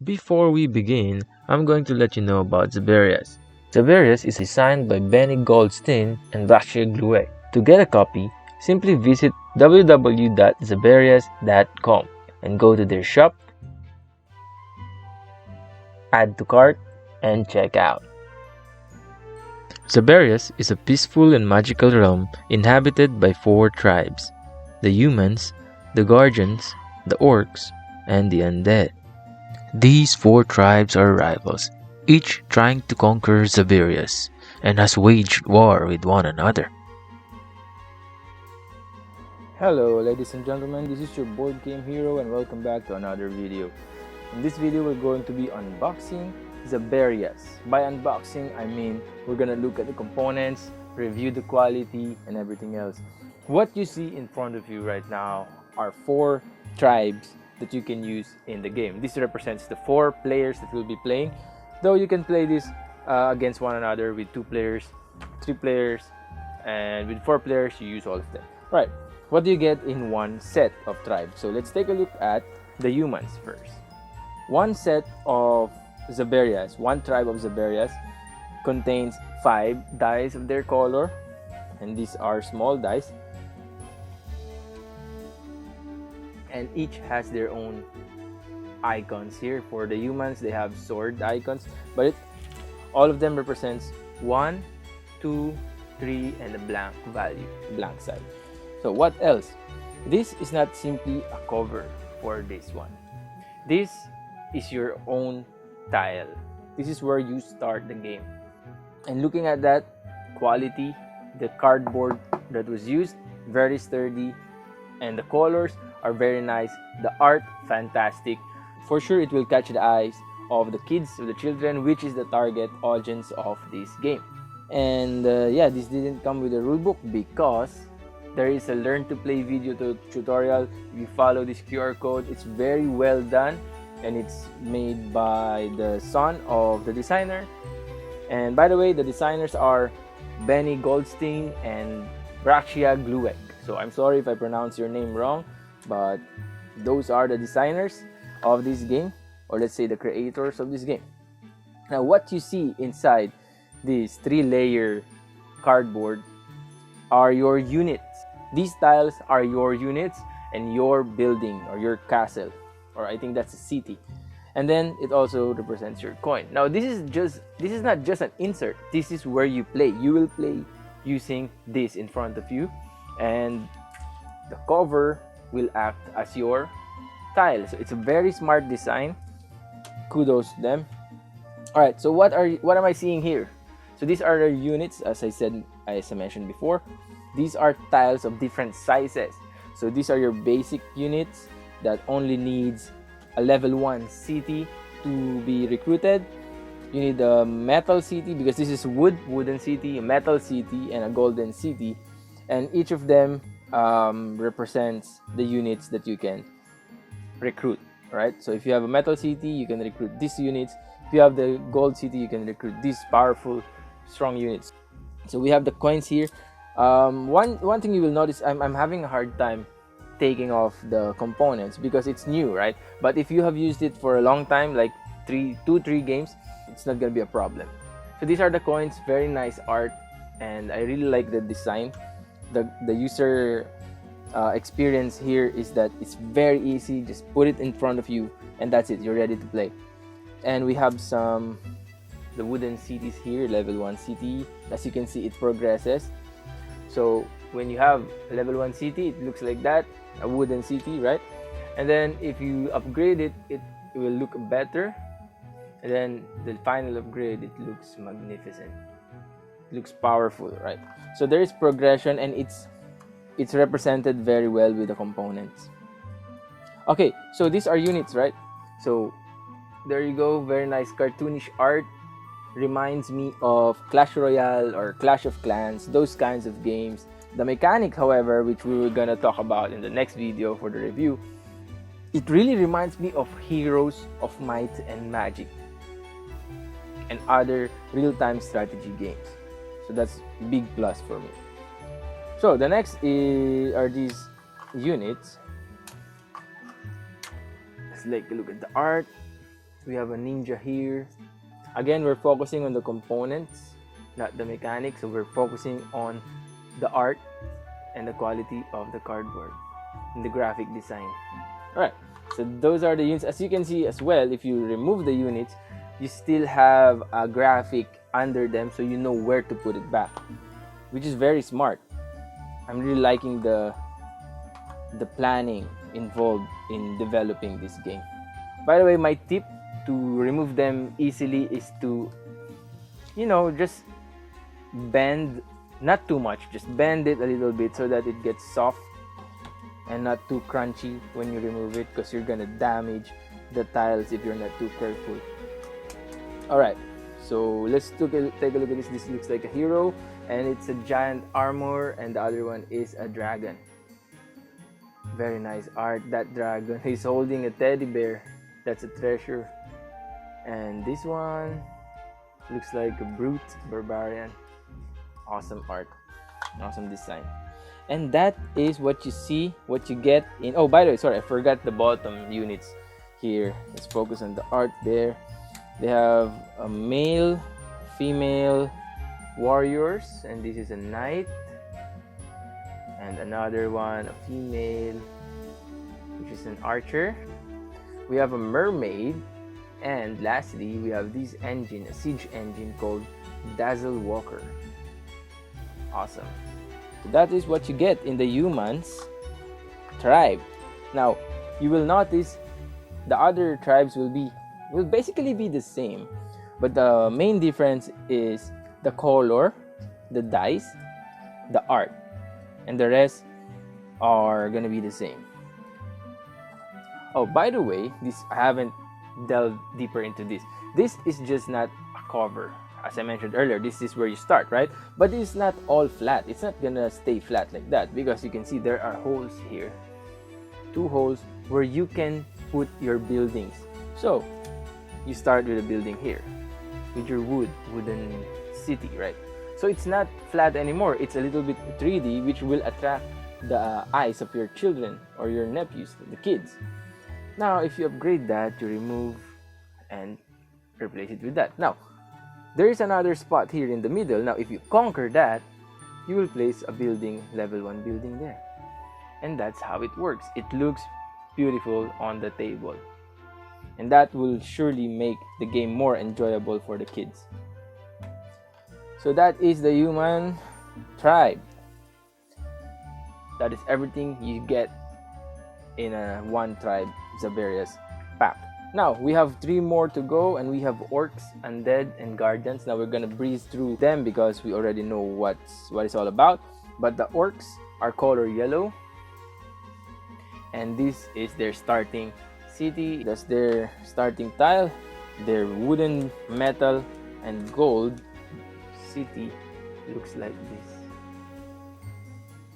Before we begin, I'm going to let you know about Zaberias. Zaberias is designed by Goldstein and Glueck. To get a copy, simply visit www.zaberias.com and go to their shop, add to cart, and check out. Zaberias is a peaceful and magical realm inhabited by 4 tribes: the humans, the guardians, the orcs, and the undead. These 4 tribes are rivals, each trying to conquer Zaberias, and has waged war with one another. Hello ladies and gentlemen, this is your board game hero and welcome back to another video. In this video we're going to be unboxing Zaberias. By unboxing I mean we're gonna look at the components, review the quality and everything else. What you see in front of you right now are 4 tribes that you can use in the game. This represents the 4 players that will be playing, though you can play this against one another with 2 players, 3 players, and with 4 players you use all of them. Right, what do you get in one set of tribes? So let's take a look at the humans first. One set of Zaberias, one tribe of Zaberias contains 5 dice of their color, and these are small dice, and each has their own icons here. For the humans they have sword icons, but all of them represents 1, 2, 3 and a blank value, blank side. So what else? This is not simply a cover for this one. This is your own tile. This is where you start the game. And looking at that quality, the cardboard that was used, very sturdy, and the colors are very nice. The art, fantastic. For sure it will catch the eyes of the kids, of the children, which is the target audience of this game. And yeah, this didn't come with a rulebook because there is a learn to play video tutorial. If you follow this QR code, it's very well done, and it's made by the son of the designer. And by the way, the designers are Goldstein and Glueck. So I'm sorry if I pronounce your name wrong, but those are the designers of this game, or let's say the creators of this game. Now what you see inside this 3-layer cardboard are your units. These tiles are your units and your building or your castle, or I think that's a city. And then it also represents your coin. Now this is not just an insert. This is where you play. You will play using this in front of you, and the cover will act as your tile. So it's a very smart design. Kudos to them. All right, so what am I seeing here? So these are the units, as I mentioned before. These are tiles of different sizes. So these are your basic units that only needs a level 1 city to be recruited. You need a metal city because this is wooden city, a metal city, and a golden city, and each of them represents the units that you can recruit. Right, so if you have a metal city, you can recruit these units. If you have the gold city, you can recruit these powerful, strong units. So we have the coins here. One thing you will notice, I'm having a hard time taking off the components because it's new, right? But if you have used it for a long time, like 3 games, it's not gonna be a problem. So these are the coins, very nice art, and I really like the design. The user experience here is that it's very easy. Just put it in front of you and that's it, you're ready to play. And we have the wooden cities here, level 1 city. As you can see, it progresses. So when you have a level 1 city, it looks like that, a wooden city, right? And then if you upgrade it, it will look better. And then the final upgrade, it looks magnificent, it looks powerful, right? So there is progression, and it's represented very well with the components. Okay, so these are units, right? So there you go, very nice cartoonish art. Reminds me of Clash Royale or Clash of Clans, those kinds of games. The mechanic, however, which we were gonna talk about in the next video for the review, it really reminds me of Heroes of Might and Magic and other real-time strategy games. So So that's big plus for me. So the next are these units. Let's take a look at the art. We have a ninja here. Again, we're focusing on the components, not the mechanics. So we're focusing on the art and the quality of the cardboard and the graphic design. Alright, so those are the units. As you can see as well, if you remove the units, you still have a graphic under them, so you know where to put it back, which is very smart. I'm really liking the planning involved in developing this game. By the way, my tip to remove them easily is to, just bend, not too much, just bend it a little bit so that it gets soft and not too crunchy when you remove it, because you're gonna damage the tiles if you're not too careful. Alright, so let's take a look at this. This looks like a hero, and it's a giant armor, and the other one is a dragon. Very nice art. That dragon, he's holding a teddy bear. That's a treasure. And this one looks like a brute barbarian. Awesome art, awesome design. And that is what you see, what you get in. Oh, by the way, sorry, I forgot the bottom units here. Let's focus on the art there. They have a male, female warriors, and this is a knight, and another one, a female, which is an archer. We have a mermaid, and lastly we have this engine, a siege engine called Dazzle Walker. Awesome. So that is what you get in the humans tribe. Now you will notice the other tribes will basically be the same, but the main difference is the color, the dice, the art, and the rest are gonna be the same. Oh, by the way, I haven't delved deeper into this. This is just not a cover. As I mentioned earlier, this is where you start, right? But it's not all flat. It's not gonna stay flat like that, because you can see there are holes here. 2 holes where you can put your buildings. So you start with a building here with your wooden city, right? So it's not flat anymore. It's a little bit 3D, which will attract the eyes of your children or your nephews, the kids. Now if you upgrade that, you remove and replace it with that. Now there is another spot here in the middle. Now if you conquer that, you will place a building, level 1 building there. And that's how it works. It looks beautiful on the table, and that will surely make the game more enjoyable for the kids. So that is the human tribe. That is everything you get in a one tribe Zaberias pack. Now we have 3 more to go, and we have orcs, undead, and guardians. Now we're gonna breeze through them because we already know what it's all about. But the orcs are color yellow, and this is their starting city. That's their starting tile. Their wooden, metal, and gold city looks like this.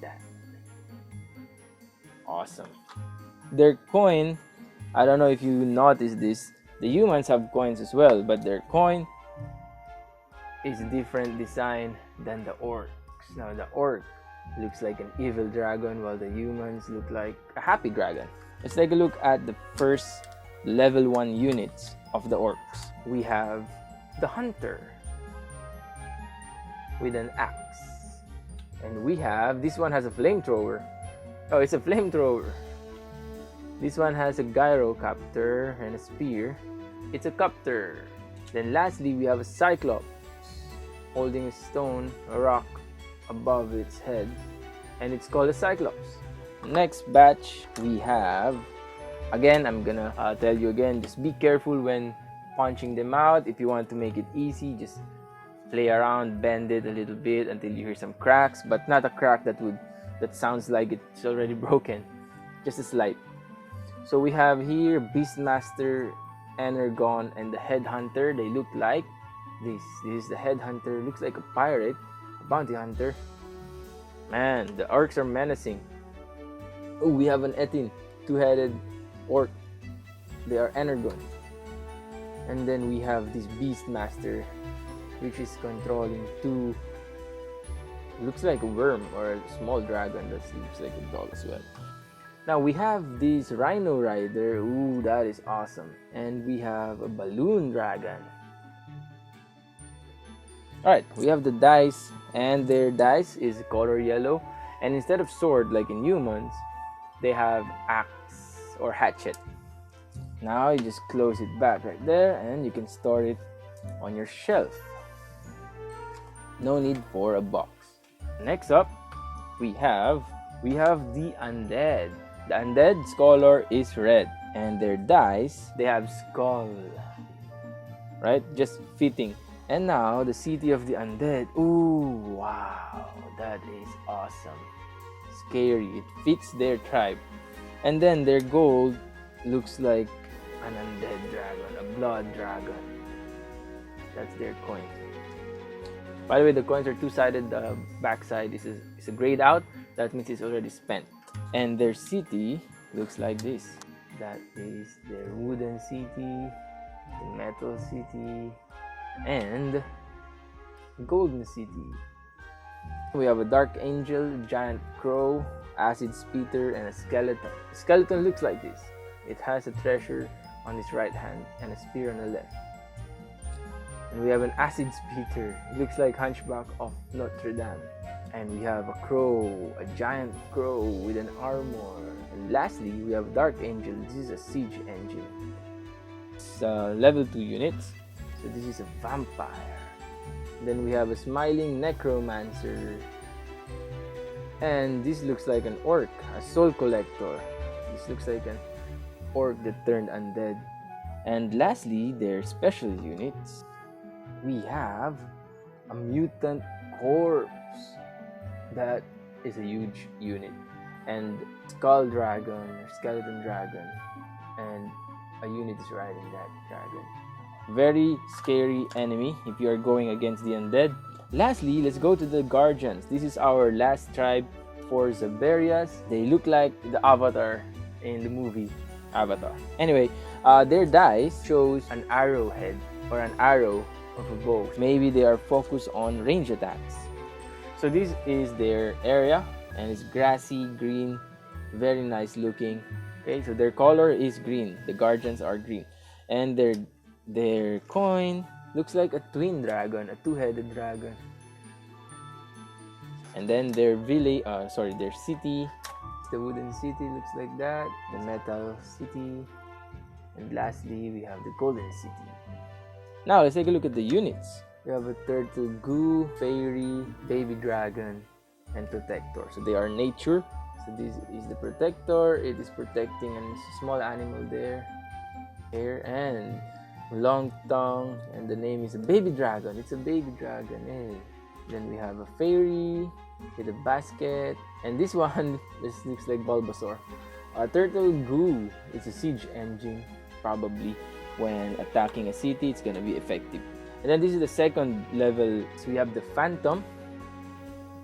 That awesome. Their coin, I don't know if you noticed this, the humans have coins as well, but their coin is different design than the orcs. Now the orc looks like an evil dragon, while the humans look like a happy dragon. Let's take a look at the first level 1 units of the orcs. We have the hunter with an axe, and we have, this one has a flamethrower. Oh, it's a flamethrower. This one has a gyrocopter and a spear. It's a copter. Then lastly, we have a cyclops holding a stone, a rock above its head, and it's called a cyclops. Next batch we have, again, I'm gonna tell you again, just be careful when punching them out. If you want to make it easy, just play around, bend it a little bit until you hear some cracks, but not a crack that sounds like it's already broken, just a slight. So we have here Beastmaster, Energon, and the Headhunter. They look like this. This is the Headhunter. Looks like a pirate, a bounty hunter. Man, the orcs are menacing. Oh, we have an Etin, 2-headed orc. They are Energon. And then we have this Beastmaster, which is controlling 2 looks like a worm or a small dragon that looks like a doll as well. Now we have this Rhino Rider. Ooh, that is awesome. And we have a balloon dragon. Alright, we have the dice, and their dice is color yellow. And instead of sword like in humans, they have axe or hatchet. Now you just close it back right there, and you can store it on your shelf. No need for a box. Next up, we have the Undead. The Undead's color is red, and their dice, they have skull. Right? Just fitting. And now, the city of the Undead. Ooh, wow. That is awesome. Scary. It fits their tribe. And then their gold looks like an undead dragon, a blood dragon. That's their coin. By the way, the coins are two-sided. The backside is a grayed out. That means it's already spent. And their city looks like this. That is their wooden city, the metal city, and golden city. We have a dark angel, giant crow, acid speeder, and a skeleton. The skeleton looks like this. It has a treasure on its right hand and a spear on the left. And we have an acid speeder. It looks like Hunchback of Notre Dame. And we have a crow, a giant crow with an armor. And lastly, we have Dark Angel. This is a siege engine. It's level 2 units. So this is a vampire. Then we have a smiling necromancer. And this looks like an orc, a soul collector. This looks like an orc that turned undead. And lastly, their special units. We have a mutant corpse. That is a huge unit. And skull dragon or skeleton dragon. And a unit is riding that dragon. Very scary enemy if you are going against the undead. Lastly, let's go to the guardians. This is our last tribe for Zaberias. They look like the avatar in the movie Avatar. Anyway, their dice shows an arrowhead or an arrow of a bow. Maybe they are focused on range attacks. So this is their area, and it's grassy, green, very nice looking. Okay, so their color is green. The guardians are green. And their coin looks like a twin dragon, a two-headed dragon. And then their village, their city, the wooden city looks like that. The metal city. And lastly, we have the golden city. Now let's take a look at the units. We have a turtle, goo, fairy, baby dragon, and protector. So they are nature. So this is the protector. It is protecting a small animal there. Here, and long tongue, and the name is a baby dragon. It's a baby dragon. Hey. Then we have a fairy with a basket, and this one this looks like Bulbasaur. A turtle goo. It's a siege engine. Probably when attacking a city, it's gonna be effective. And then this is the second level. So we have the phantom,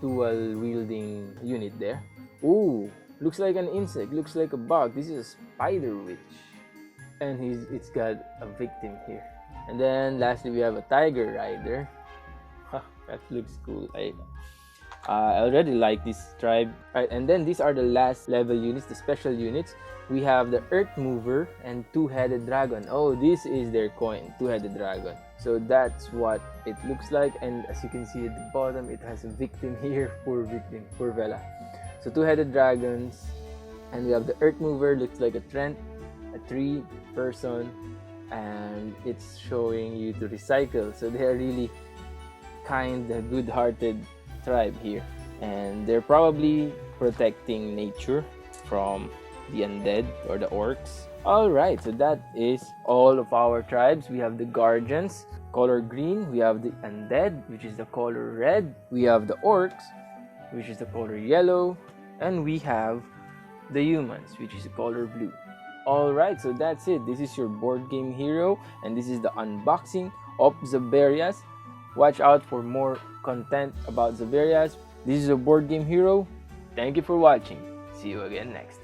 dual wielding unit there. Ooh, looks like an insect. Looks like a bug. This is a spider witch. And it's got a victim here. And then lastly, we have a tiger rider. That looks cool. I already like this tribe. Right, and then these are the last level units, the special units. We have the earth mover and two-headed dragon. Oh, this is their coin, two-headed dragon. So that's what it looks like. And as you can see at the bottom, it has a victim here. Poor victim, poor Vela. So two-headed dragons. And we have the earth mover, looks like a Trent, a tree person, and it's showing you to recycle. So they are really kind, good-hearted tribe here, and they're probably protecting nature from the undead or the orcs. All right, so that is all of our tribes. We have the guardians, color green. We have the undead, which is the color red. We have the orcs, which is the color yellow, and we have the humans, which is the color blue. Alright, so that's it. This is your board game hero, and this is the unboxing of Zaberias. Watch out for more content about Zaberias. This is a board game hero. Thank you for watching. See you again next time.